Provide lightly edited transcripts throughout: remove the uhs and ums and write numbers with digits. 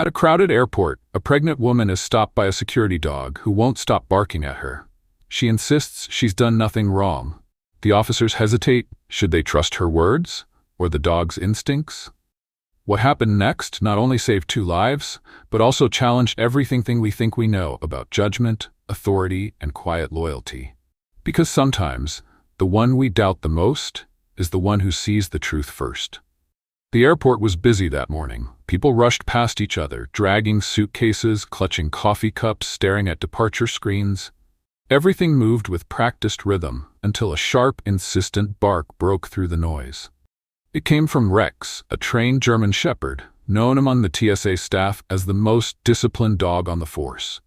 At a crowded airport, a pregnant woman is stopped by a security dog who won't stop barking at her. She insists she's done nothing wrong. The officers hesitate. Should they trust her words or the dog's instincts? What happened next not only saved 2 lives, but also challenged everything we think we know about judgment, authority, and quiet loyalty. Because sometimes, the one we doubt the most is the one who sees the truth first. The airport was busy that morning. People rushed past each other, dragging suitcases, clutching coffee cups, staring at departure screens. Everything moved with practiced rhythm until a sharp, insistent bark broke through the noise. It came from Rex, a trained German shepherd, known among the TSA staff as the most disciplined dog on the force.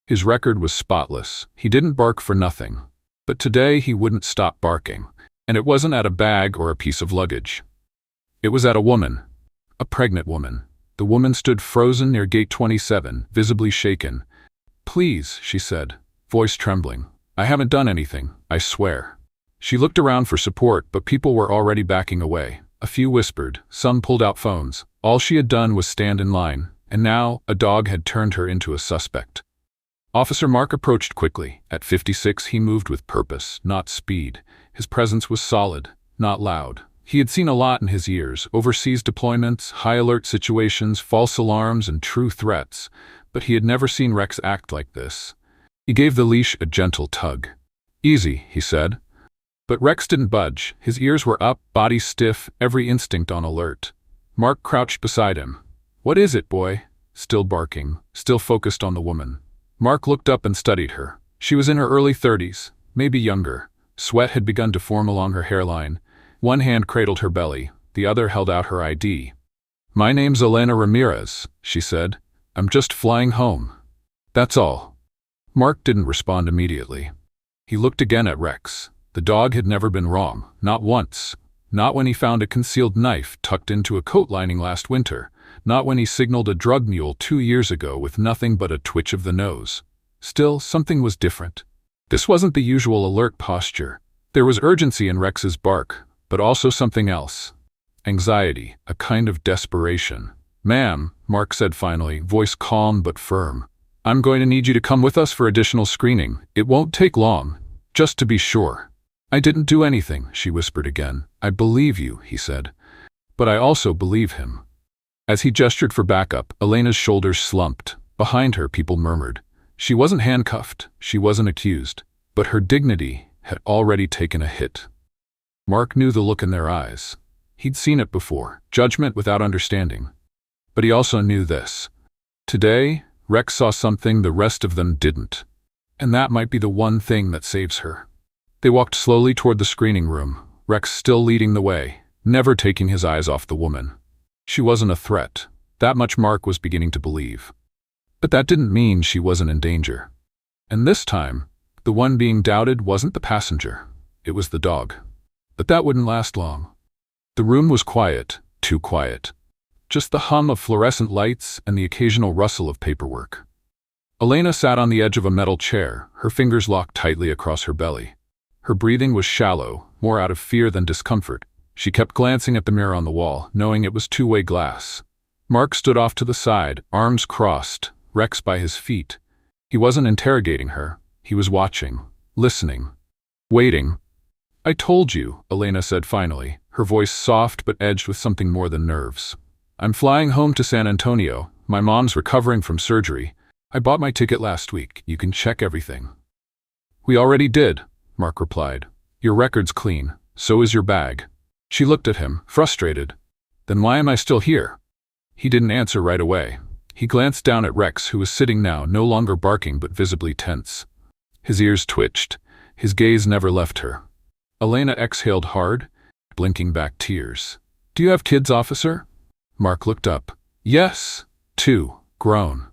His record was spotless. He didn't bark for nothing. But today he wouldn't stop barking, and it wasn't at a bag or a piece of luggage. It was at a woman, a pregnant woman. The woman stood frozen near gate 27, visibly shaken. "Please," she said, voice trembling. "I haven't done anything, I swear." She looked around for support, but people were already backing away. A few whispered, some pulled out phones. All she had done was stand in line, and now a dog had turned her into a suspect. Officer Mark approached quickly. At 56, he moved with purpose, not speed. His presence was solid, not loud. He had seen a lot in his years: overseas deployments, high-alert situations, false alarms, and true threats. But he had never seen Rex act like this. He gave the leash a gentle tug. "Easy," he said. But Rex didn't budge. His ears were up, body stiff, every instinct on alert. Mark crouched beside him. "What is it, boy?" Still barking, still focused on the woman. Mark looked up and studied her. She was in her early 30s, maybe younger. Sweat had begun to form along her hairline. One hand cradled her belly, the other held out her ID. "My name's Elena Ramirez," she said. "I'm just flying home. That's all." Mark didn't respond immediately. He looked again at Rex. The dog had never been wrong, not once. Not when he found a concealed knife tucked into a coat lining last winter. Not when he signaled a drug mule 2 years ago with nothing but a twitch of the nose. Still, something was different. This wasn't the usual alert posture. There was urgency in Rex's bark, but also something else. Anxiety, a kind of desperation. "Ma'am," Mark said finally, voice calm but firm. "I'm going to need you to come with us for additional screening. It won't take long, just to be sure." "I didn't do anything," she whispered again. "I believe you," he said. "But I also believe him." As he gestured for backup, Elena's shoulders slumped. Behind her, people murmured. She wasn't handcuffed, she wasn't accused, but her dignity had already taken a hit. Mark knew the look in their eyes. He'd seen it before, judgment without understanding. But he also knew this. Today, Rex saw something the rest of them didn't. And that might be the one thing that saves her. They walked slowly toward the screening room, Rex still leading the way, never taking his eyes off the woman. She wasn't a threat. That much Mark was beginning to believe. But that didn't mean she wasn't in danger. And this time, the one being doubted wasn't the passenger. It was the dog. But that wouldn't last long. The room was quiet, too quiet. Just the hum of fluorescent lights and the occasional rustle of paperwork. Elena sat on the edge of a metal chair, her fingers locked tightly across her belly. Her breathing was shallow, more out of fear than discomfort. She kept glancing at the mirror on the wall, knowing it was two-way glass. Mark stood off to the side, arms crossed, Rex by his feet. He wasn't interrogating her. He was watching, listening, waiting. "I told you," Elena said finally, her voice soft but edged with something more than nerves. "I'm flying home to San Antonio. My mom's recovering from surgery. I bought my ticket last week. You can check everything." "We already did," Mark replied. "Your record's clean. So is your bag." She looked at him, frustrated. "Then why am I still here?" He didn't answer right away. He glanced down at Rex, who was sitting now, no longer barking but visibly tense. His ears twitched. His gaze never left her. Elena exhaled hard, blinking back tears. "Do you have kids, officer?" Mark looked up. "Yes, 2, grown."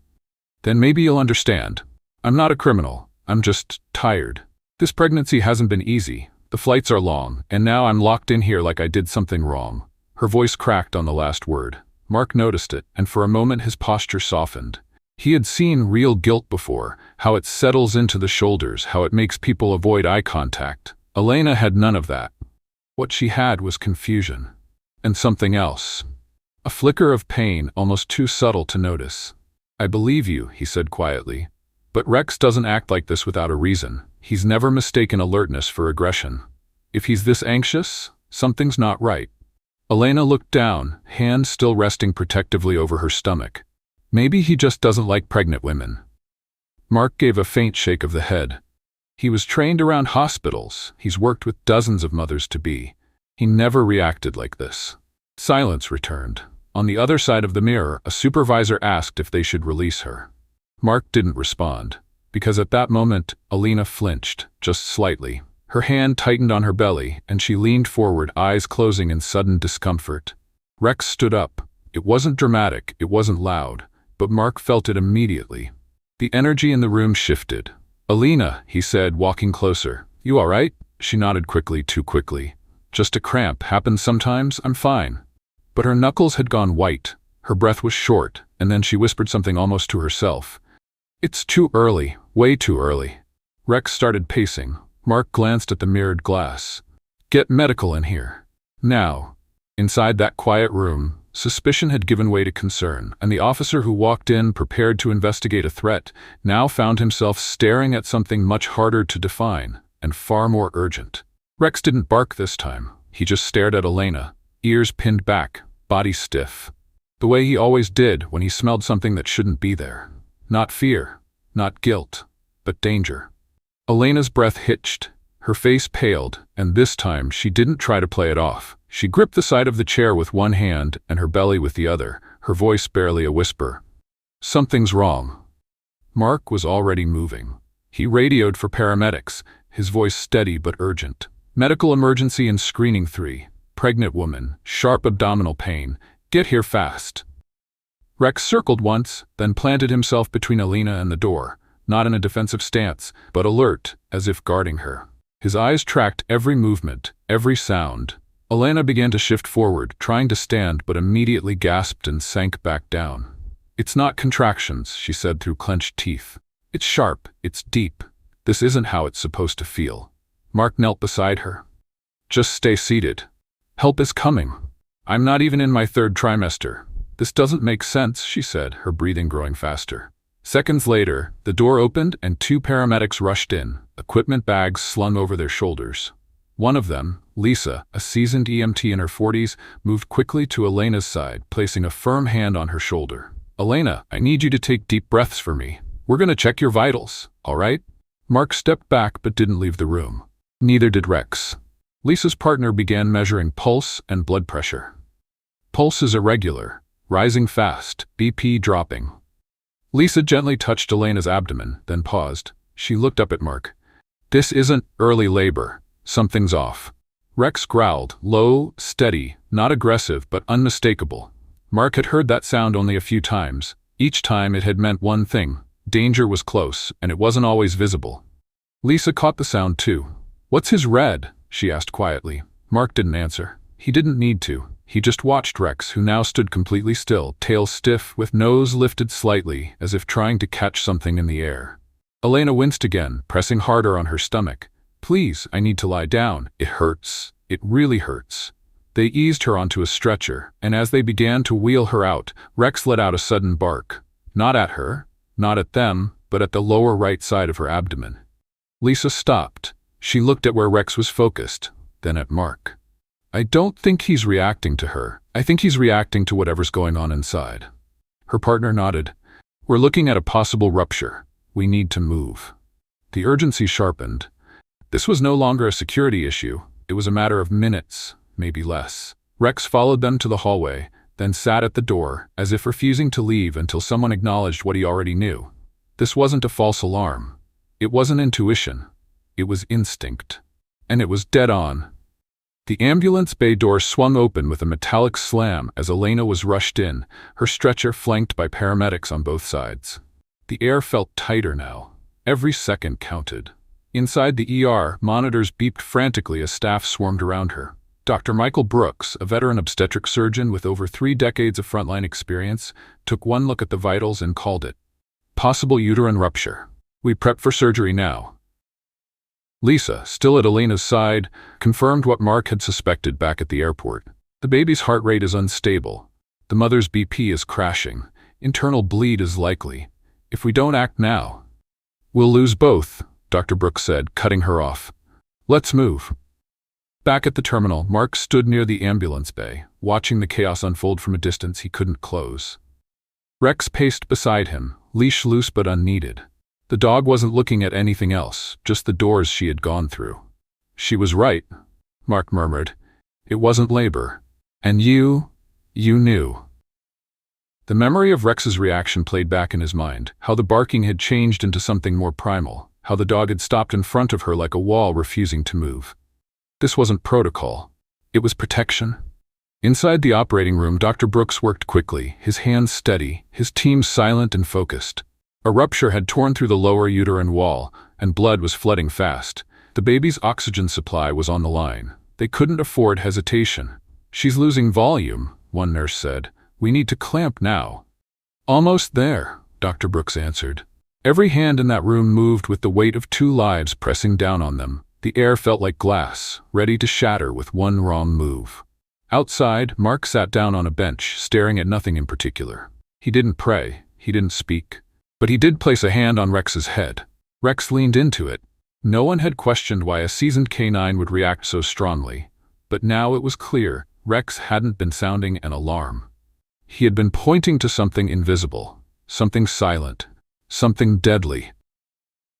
"Then maybe you'll understand. I'm not a criminal. I'm just tired. This pregnancy hasn't been easy. The flights are long, and now I'm locked in here like I did something wrong." Her voice cracked on the last word. Mark noticed it, and for a moment his posture softened. He had seen real guilt before, how it settles into the shoulders, how it makes people avoid eye contact. Elena had none of that. What she had was confusion. And something else. A A flicker of pain, almost too subtle to notice. "I believe you," he said quietly. "But Rex doesn't act like this without a reason. He's never mistaken alertness for aggression. If he's this anxious, something's not right." Elena looked down, hand still resting protectively over her stomach. "Maybe he just doesn't like pregnant women." Mark gave a faint shake of the head. He was trained around hospitals. He's worked with dozens of mothers-to-be. He never reacted like this. Silence returned. On the other side of the mirror, a supervisor asked if they should release her. Mark didn't respond, because at that moment, Elena flinched, just slightly. Her hand tightened on her belly, and she leaned forward, eyes closing in sudden discomfort. Rex stood up. It wasn't dramatic, it wasn't loud, but Mark felt it immediately. The energy in the room shifted. "Elena," he said, walking closer. "You all right?" She nodded quickly, too quickly. "Just a cramp. Happens sometimes. I'm fine." But her knuckles had gone white. Her breath was short, and then she whispered something almost to herself. "It's too early. Way too early." Rex started pacing. Mark glanced at the mirrored glass. "Get medical in here. Now." Inside that quiet room, suspicion had given way to concern, and the officer who walked in, prepared to investigate a threat, now found himself staring at something much harder to define, and far more urgent. Rex didn't bark this time. He just stared at Elena, ears pinned back, body stiff. The way he always did when he smelled something that shouldn't be there. Not fear, not guilt, but danger. Elena's breath hitched, her face paled, and this time she didn't try to play it off. She gripped the side of the chair with one hand and her belly with the other, her voice barely a whisper. "Something's wrong." Mark was already moving. He radioed for paramedics, his voice steady but urgent. "Medical emergency and screening 3. Pregnant woman, sharp abdominal pain. Get here fast." Rex circled once, then planted himself between Elena and the door, not in a defensive stance, but alert, as if guarding her. His eyes tracked every movement, every sound. Elena began to shift forward, trying to stand, but immediately gasped and sank back down. "It's not contractions," she said through clenched teeth. "It's sharp, it's deep. This isn't how it's supposed to feel." Mark knelt beside her. "Just stay seated. Help is coming. I'm not even in my 3rd trimester. This doesn't make sense," she said, her breathing growing faster. Seconds later, the door opened and 2 paramedics rushed in, equipment bags slung over their shoulders. One of them, Lisa, a seasoned EMT in her 40s, moved quickly to Elena's side, placing a firm hand on her shoulder. "Elena, I need you to take deep breaths for me. We're going to check your vitals, all right?" Mark stepped back but didn't leave the room. Neither did Rex. Lisa's partner began measuring pulse and blood pressure. Pulse is irregular, rising fast, BP dropping. Lisa gently touched Elena's abdomen, then paused. She looked up at Mark. "This isn't early labor. Something's off." Rex growled, low, steady, not aggressive but unmistakable. Mark had heard that sound only a few times. Each time it had meant one thing. Danger was close, and it wasn't always visible. Lisa caught the sound too. "What's his red?" she asked quietly. Mark didn't answer. He didn't need to. He just watched Rex, who now stood completely still, tail stiff, with nose lifted slightly, as if trying to catch something in the air. Elena winced again, pressing harder on her stomach. "Please, I need to lie down. It hurts. It really hurts." They eased her onto a stretcher, and as they began to wheel her out, Rex let out a sudden bark. Not at her, not at them, but at the lower right side of her abdomen. Lisa stopped. She looked at where Rex was focused, then at Mark. "I don't think he's reacting to her. I think he's reacting to whatever's going on inside." Her partner nodded. "We're looking at a possible rupture. We need to move." The urgency sharpened. This was no longer a security issue. It was a matter of minutes, maybe less. Rex followed them to the hallway, then sat at the door, as if refusing to leave until someone acknowledged what he already knew. This wasn't a false alarm. It wasn't intuition. It was instinct. And it was dead on. The ambulance bay door swung open with a metallic slam as Elena was rushed in, her stretcher flanked by paramedics on both sides. The air felt tighter now. Every second counted. Inside the ER, monitors beeped frantically as staff swarmed around her. Dr. Michael Brooks, a veteran obstetric surgeon with over 3 decades of frontline experience, took one look at the vitals and called it possible uterine rupture. "We prep for surgery now." Lisa, still at Elena's side, confirmed what Mark had suspected back at the airport. "The baby's heart rate is unstable. The mother's BP is crashing. Internal bleed is likely. If we don't act now, we'll lose both, Dr. Brooks said, cutting her off. Let's move. Back at the terminal, Mark stood near the ambulance bay, watching the chaos unfold from a distance he couldn't close. Rex paced beside him, leash loose but unneeded. The dog wasn't looking at anything else, just the doors she had gone through. She was right, Mark murmured. It wasn't labor. And you knew. The memory of Rex's reaction played back in his mind, how the barking had changed into something more primal, how the dog had stopped in front of her like a wall refusing to move. This wasn't protocol. It was protection. Inside the operating room, Dr. Brooks worked quickly, his hands steady, his team silent and focused. A rupture had torn through the lower uterine wall, and blood was flooding fast. The baby's oxygen supply was on the line. They couldn't afford hesitation. She's losing volume, one nurse said. We need to clamp now. Almost there, Dr. Brooks answered. Every hand in that room moved with the weight of 2 lives pressing down on them. The air felt like glass, ready to shatter with one wrong move. Outside, Mark sat down on a bench, staring at nothing in particular. He didn't pray, he didn't speak. But he did place a hand on Rex's head. Rex leaned into it. No one had questioned why a seasoned canine would react so strongly. But now it was clear, Rex hadn't been sounding an alarm. He had been pointing to something invisible, something silent, something deadly.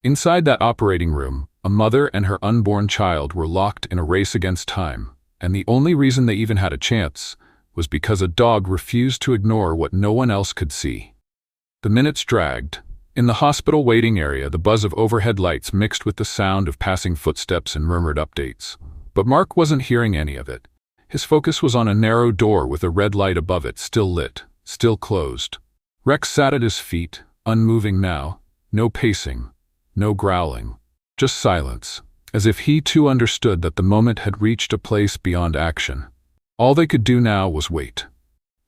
Inside that operating room, a mother and her unborn child were locked in a race against time, and the only reason they even had a chance was because a dog refused to ignore what no one else could see. The minutes dragged. In the hospital waiting area, the buzz of overhead lights mixed with the sound of passing footsteps and murmured updates. But Mark wasn't hearing any of it. His focus was on a narrow door with a red light above it, still lit, still closed. Rex sat at his feet, unmoving now, no pacing, no growling. Just silence, as if he too understood that the moment had reached a place beyond action. All they could do now was wait.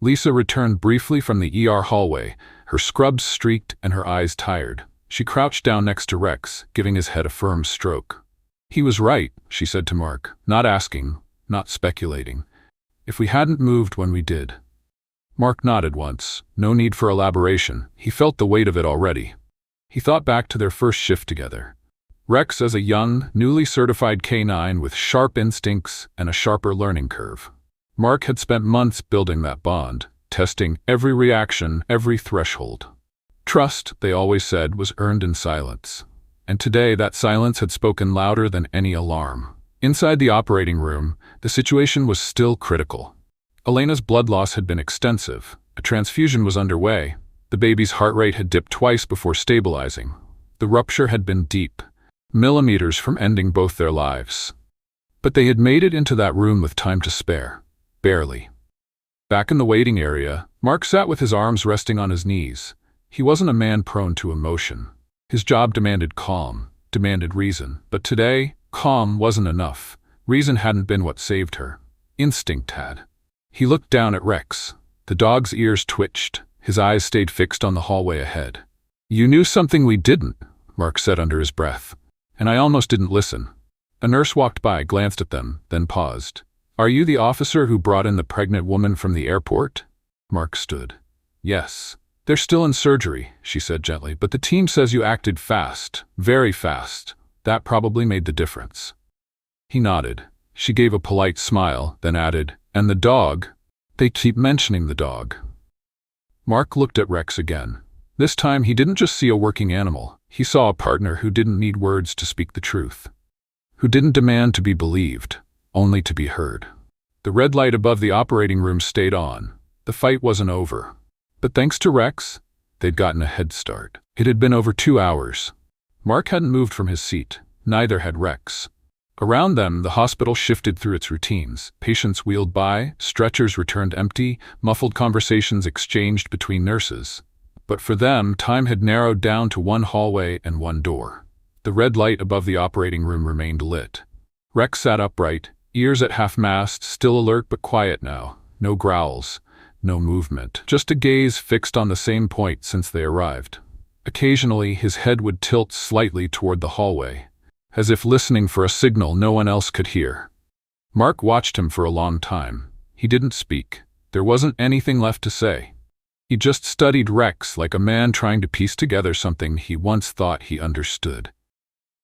Lisa returned briefly from the ER hallway, her scrubs streaked and her eyes tired. She crouched down next to Rex, giving his head a firm stroke. He was right, she said to Mark, not asking, not speculating. If we hadn't moved when we did. Mark nodded once, no need for elaboration. He felt the weight of it already. He thought back to their first shift together. Rex as a young, newly certified canine with sharp instincts and a sharper learning curve. Mark had spent months building that bond, testing every reaction, every threshold. Trust, they always said, was earned in silence. And today that silence had spoken louder than any alarm. Inside the operating room, the situation was still critical. Elena's blood loss had been extensive. A transfusion was underway. The baby's heart rate had dipped twice before stabilizing. The rupture had been deep, millimeters from ending both their lives. But they had made it into that room with time to spare. Barely. Back in the waiting area, Mark sat with his arms resting on his knees. He wasn't a man prone to emotion. His job demanded calm, demanded reason. But today, calm wasn't enough. Reason hadn't been what saved her. Instinct had. He looked down at Rex. The dog's ears twitched. His eyes stayed fixed on the hallway ahead. You knew something we didn't, Mark said under his breath. And I almost didn't listen. A nurse walked by, glanced at them, then paused. Are you the officer who brought in the pregnant woman from the airport? Mark stood. Yes. They're still in surgery, she said gently, but the team says you acted fast, very fast. That probably made the difference. He nodded. She gave a polite smile, then added, and the dog? They keep mentioning the dog. Mark looked at Rex again. This time he didn't just see a working animal. He saw a partner who didn't need words to speak the truth. Who didn't demand to be believed, only to be heard. The red light above the operating room stayed on. The fight wasn't over. But thanks to Rex, they'd gotten a head start. It had been over 2 hours. Mark hadn't moved from his seat. Neither had Rex. Around them, the hospital shifted through its routines. Patients wheeled by, stretchers returned empty, muffled conversations exchanged between nurses. But for them, time had narrowed down to one hallway and one door. The red light above the operating room remained lit. Rex sat upright, ears at half-mast, still alert but quiet now. No growls, no movement, just a gaze fixed on the same point since they arrived. Occasionally, his head would tilt slightly toward the hallway, as if listening for a signal no one else could hear. Mark watched him for a long time. He didn't speak, There wasn't anything left to say. He just studied Rex like a man trying to piece together something he once thought he understood.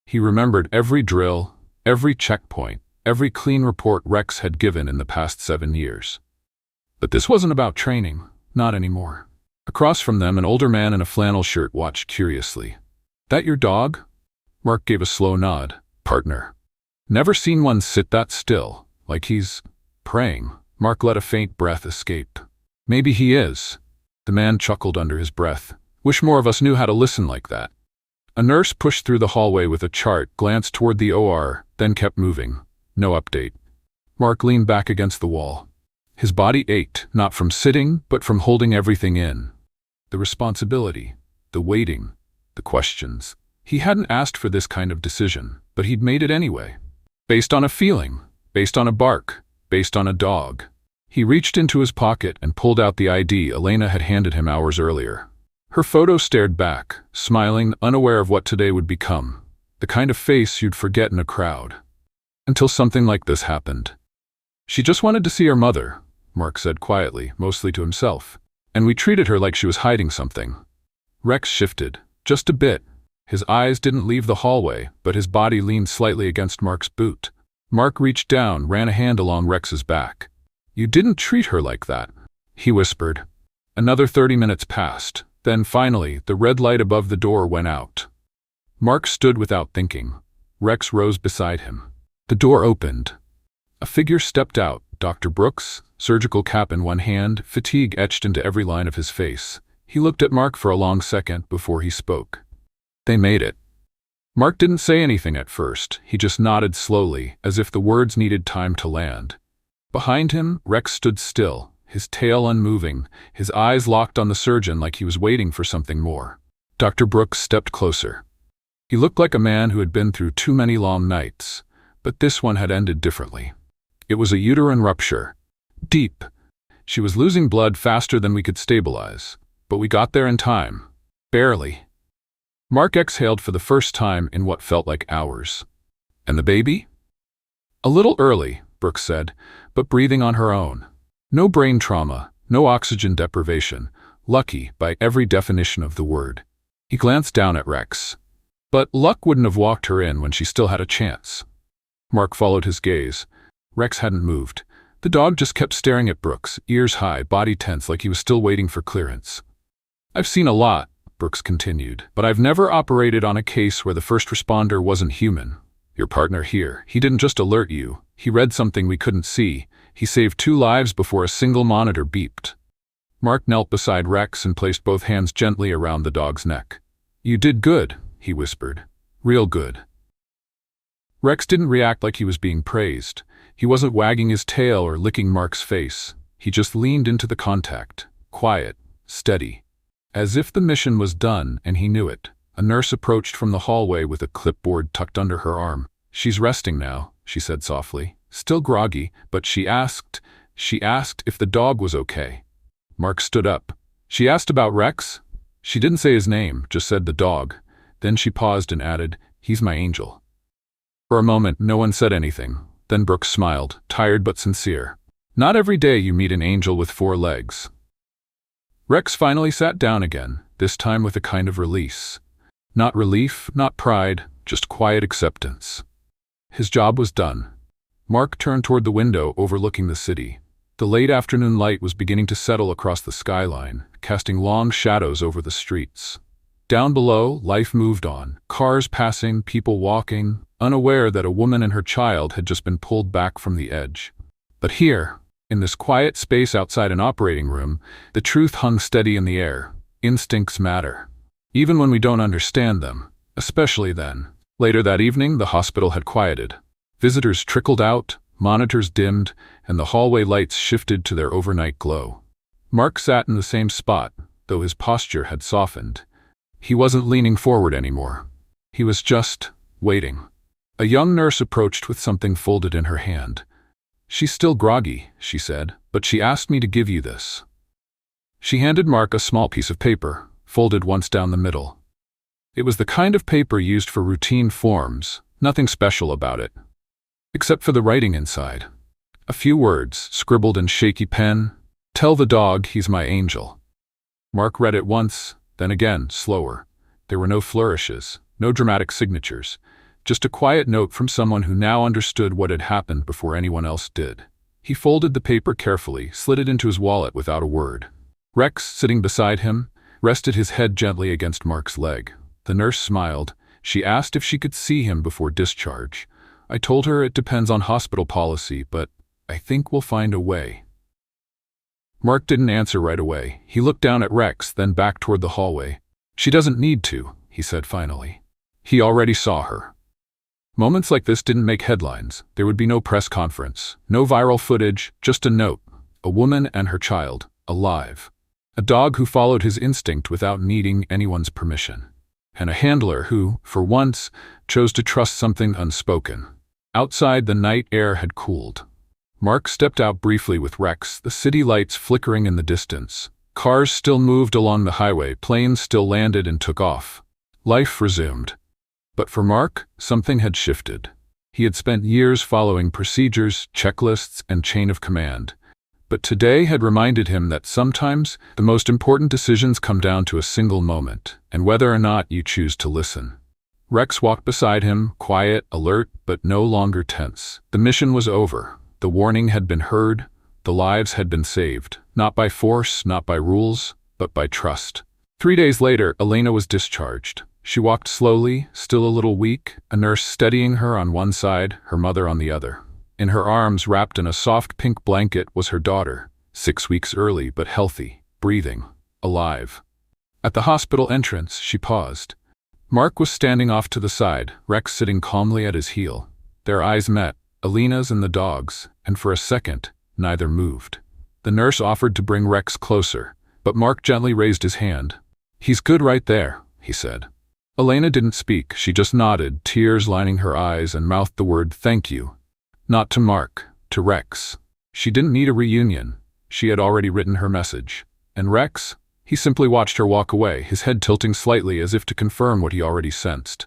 He remembered every drill, every checkpoint, every clean report Rex had given in the past 7 years. But this wasn't about training, not anymore. Across from them, an older man in a flannel shirt watched curiously. "That your dog?" Mark gave a slow nod. "Partner." "Never seen one sit that still, like he's praying." Mark let a faint breath escape. "Maybe he is." The man chuckled under his breath. "Wish more of us knew how to listen like that." A nurse pushed through the hallway with a chart, glanced toward the OR, then kept moving. No update. Mark leaned back against the wall. His body ached, not from sitting, but from holding everything in. The responsibility, the waiting, the questions. He hadn't asked for this kind of decision, but he'd made it anyway. Based on a feeling, based on a bark, based on a dog. He reached into his pocket and pulled out the ID Elena had handed him hours earlier. Her photo stared back, smiling, unaware of what today would become. The kind of face you'd forget in a crowd. Until something like this happened. "She just wanted to see her mother," Mark said quietly, mostly to himself. "And we treated her like she was hiding something." Rex shifted, just a bit. His eyes didn't leave the hallway, but his body leaned slightly against Mark's boot. Mark reached down, ran a hand along Rex's back. "You didn't treat her like that," he whispered. Another 30 minutes passed. Then finally, the red light above the door went out. Mark stood without thinking. Rex rose beside him. The door opened. A figure stepped out, Dr. Brooks, surgical cap in one hand, fatigue etched into every line of his face. He looked at Mark for a long second before he spoke. "They made it." Mark didn't say anything at first. He just nodded slowly, as if the words needed time to land. Behind him, Rex stood still, his tail unmoving, his eyes locked on the surgeon like he was waiting for something more. Dr. Brooks stepped closer. He looked like a man who had been through too many long nights, but this one had ended differently. It was a uterine rupture. Deep. She was losing blood faster than we could stabilize, but we got there in time. Barely. Mark exhaled for the first time in what felt like hours. "And the baby?" "A little early," Brooks said, "but breathing on her own. No brain trauma, no oxygen deprivation. Lucky, by every definition of the word." He glanced down at Rex. "But luck wouldn't have walked her in when she still had a chance." Mark followed his gaze. Rex hadn't moved. The dog just kept staring at Brooks, ears high, body tense like he was still waiting for clearance. "I've seen a lot," Brooks continued, "but I've never operated on a case where the first responder wasn't human. Your partner here, he didn't just alert you. He read something we couldn't see. He saved 2 lives before a single monitor beeped." Mark knelt beside Rex and placed both hands gently around the dog's neck. "You did good," he whispered. "Real good." Rex didn't react like he was being praised. He wasn't wagging his tail or licking Mark's face. He just leaned into the contact, quiet, steady. As if the mission was done and he knew it. A nurse approached from the hallway with a clipboard tucked under her arm. "She's resting now," she said softly. Still groggy, but she asked if the dog was okay. Mark stood up. "She asked about Rex?" She didn't say his name, just said the dog. Then she paused and added, "He's my angel." For a moment, no one said anything. Then Brooks smiled, tired but sincere. "Not every day you meet an angel with 4 legs." Rex finally sat down again, this time with a kind of release. Not relief, not pride, just quiet acceptance. His job was done. Mark turned toward the window overlooking the city. The late afternoon light was beginning to settle across the skyline, casting long shadows over the streets. Down below, life moved on, cars passing, people walking, unaware that a woman and her child had just been pulled back from the edge. But here, in this quiet space outside an operating room, the truth hung steady in the air. Instincts matter. Even when we don't understand them, especially then. Later that evening, the hospital had quieted. Visitors trickled out, monitors dimmed, and the hallway lights shifted to their overnight glow. Mark sat in the same spot, though his posture had softened. He wasn't leaning forward anymore. He was just waiting. A young nurse approached with something folded in her hand. "She's still groggy," she said, "but she asked me to give you this." She handed Mark a small piece of paper, folded once down the middle. It was the kind of paper used for routine forms, nothing special about it. Except for the writing inside. A few words, scribbled in shaky pen. Tell the dog he's my angel. Mark read it once, then again, slower. There were no flourishes, no dramatic signatures, just a quiet note from someone who now understood what had happened before anyone else did. He folded the paper carefully, slid it into his wallet without a word. Rex, sitting beside him, rested his head gently against Mark's leg. The nurse smiled. She asked if she could see him before discharge. I told her it depends on hospital policy, but I think we'll find a way. Mark didn't answer right away. He looked down at Rex, then back toward the hallway. She doesn't need to, he said finally. He already saw her. Moments like this didn't make headlines. There would be no press conference, no viral footage, just a note. A woman and her child, alive. A dog who followed his instinct without needing anyone's permission. And a handler who, for once, chose to trust something unspoken. Outside, the night air had cooled. Mark stepped out briefly with Rex, the city lights flickering in the distance. Cars still moved along the highway, planes still landed and took off. Life resumed. But for Mark, something had shifted. He had spent years following procedures, checklists, and chain of command. But today had reminded him that sometimes the most important decisions come down to a single moment, and whether or not you choose to listen. Rex walked beside him, quiet, alert, but no longer tense. The mission was over. The warning had been heard. The lives had been saved. Not by force, not by rules, but by trust. 3 days later, Elena was discharged. She walked slowly, still a little weak, a nurse steadying her on one side, her mother on the other. In her arms, wrapped in a soft pink blanket, was her daughter, 6 weeks early but healthy, breathing, alive. At the hospital entrance, she paused. Mark was standing off to the side, Rex sitting calmly at his heel. Their eyes met, Elena's and the dog's, and for a second, neither moved. The nurse offered to bring Rex closer, but Mark gently raised his hand. "He's good right there," he said. Elena didn't speak, she just nodded, tears lining her eyes, and mouthed the word "thank you." Not to Mark, to Rex. She didn't need a reunion. She had already written her message. And Rex? He simply watched her walk away, his head tilting slightly as if to confirm what he already sensed.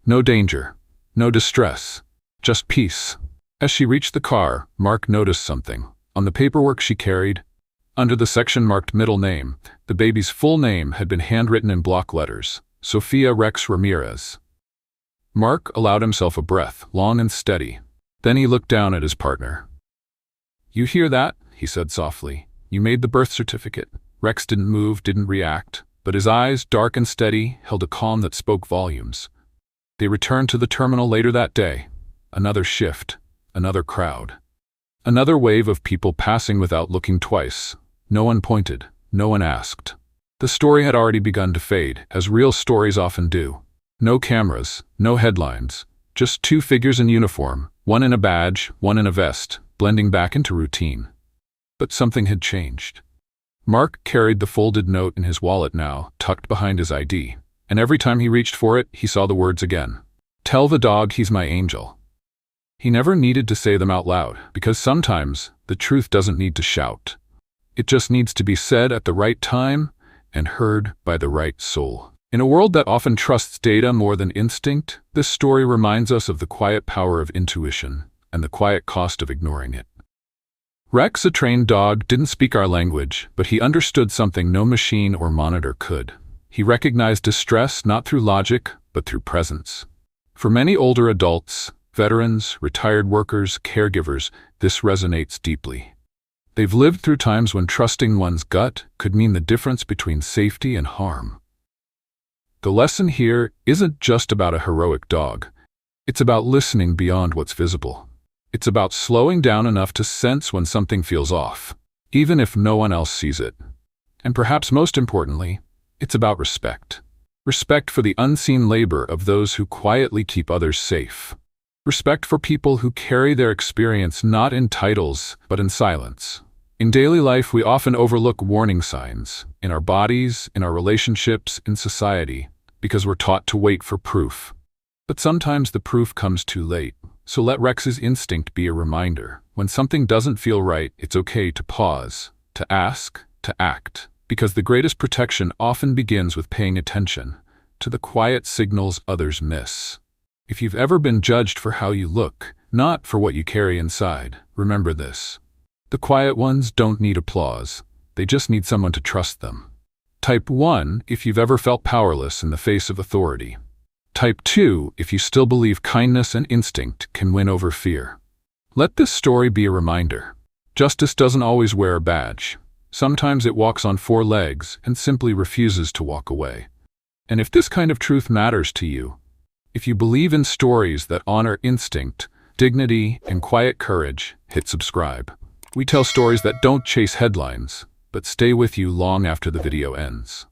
No danger. No distress. Just peace. As she reached the car, Mark noticed something. On the paperwork she carried, under the section marked middle name, the baby's full name had been handwritten in block letters. Sophia Rex Ramirez. Mark allowed himself a breath, long and steady. Then he looked down at his partner. "You hear that?" he said softly. "You made the birth certificate." Rex didn't move, didn't react, but his eyes, dark and steady, held a calm that spoke volumes. They returned to the terminal later that day. Another shift, another crowd. Another wave of people passing without looking twice. No one pointed, no one asked. The story had already begun to fade, as real stories often do. No cameras, no headlines, just 2 figures in uniform, one in a badge, one in a vest, blending back into routine. But something had changed. Mark carried the folded note in his wallet now, tucked behind his ID, and every time he reached for it, he saw the words again. "Tell the dog he's my angel." He never needed to say them out loud, because sometimes the truth doesn't need to shout. It just needs to be said at the right time and heard by the right soul. In a world that often trusts data more than instinct, this story reminds us of the quiet power of intuition and the quiet cost of ignoring it. Rex, a trained dog, didn't speak our language, but he understood something no machine or monitor could. He recognized distress not through logic, but through presence. For many older adults, veterans, retired workers, caregivers, this resonates deeply. They've lived through times when trusting one's gut could mean the difference between safety and harm. The lesson here isn't just about a heroic dog. It's about listening beyond what's visible. It's about slowing down enough to sense when something feels off, even if no one else sees it. And perhaps most importantly, it's about respect. Respect for the unseen labor of those who quietly keep others safe. Respect for people who carry their experience not in titles, but in silence. In daily life, we often overlook warning signs, in our bodies, in our relationships, in society, because we're taught to wait for proof. But sometimes the proof comes too late. So let Rex's instinct be a reminder. When something doesn't feel right, it's okay to pause, to ask, to act, because the greatest protection often begins with paying attention to the quiet signals others miss. If you've ever been judged for how you look, not for what you carry inside, remember this. The quiet ones don't need applause. They just need someone to trust them. Type 1, if you've ever felt powerless in the face of authority. Type 2, if you still believe kindness and instinct can win over fear. Let this story be a reminder. Justice doesn't always wear a badge. Sometimes it walks on 4 legs and simply refuses to walk away. And if this kind of truth matters to you, if you believe in stories that honor instinct, dignity, and quiet courage, hit subscribe. We tell stories that don't chase headlines, but stay with you long after the video ends.